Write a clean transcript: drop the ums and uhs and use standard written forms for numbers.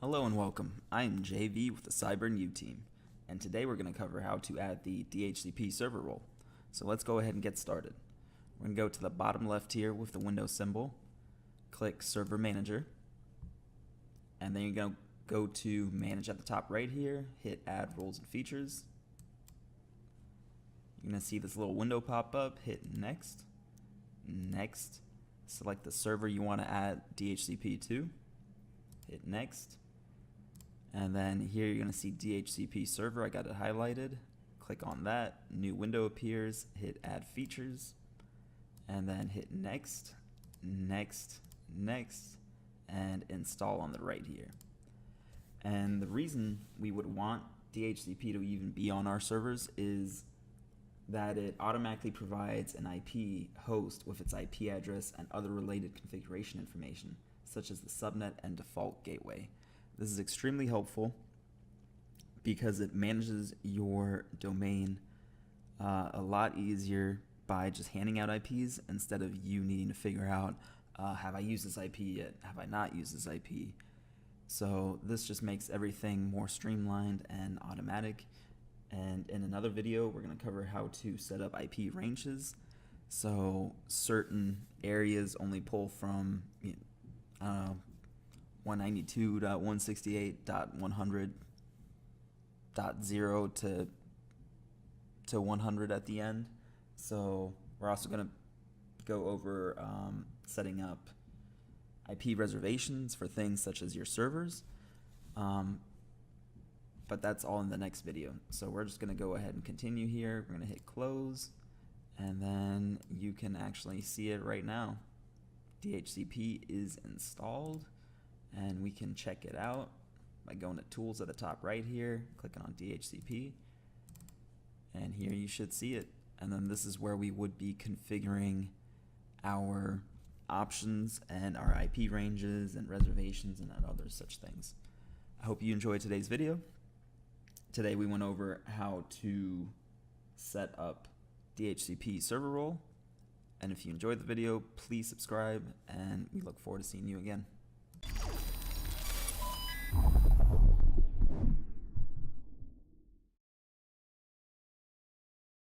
Hello and welcome. I am JV with the Cyber and U team, and today we're going to cover how to add the DHCP server role. So let's go ahead and get started. We're going to go to the bottom left here with the Windows symbol, click Server Manager, and then you're going to go to Manage at the top right here, hit Add Roles and Features. You're going to see this little window pop up, hit Next, Next, select the server you want to add DHCP to, hit Next. And then here you're going to see DHCP server. I got it highlighted. Click on that. New window appears. Hit Add Features. And then hit Next, Next, Next, and Install on the right here. And the reason we would want DHCP to even be on our servers is that it automatically provides an IP host with its IP address and other related configuration information, such as the subnet and default gateway. This is extremely helpful because it manages your domain a lot easier by just handing out IPs instead of you needing to figure out, have I used this IP yet? Have I not used this IP? So this just makes everything more streamlined and automatic. And in another video, we're going to cover how to set up IP ranges. So certain areas only pull from, I don't know, 192.168.100.0 to 100 at the end. So we're also going to go over setting up IP reservations for things such as your servers. But that's all in the next video. So we're just going to go ahead and continue here. We're going to hit close, and then you can actually see it right now. DHCP is installed. And we can check it out by going to Tools at the top right here, clicking on DHCP, and here you should see it. And then this is where we would be configuring our options and our IP ranges and reservations and other such things. I hope you enjoyed today's video. Today we went over how to set up DHCP server role. And if you enjoyed the video, please subscribe, and we look forward to seeing you again.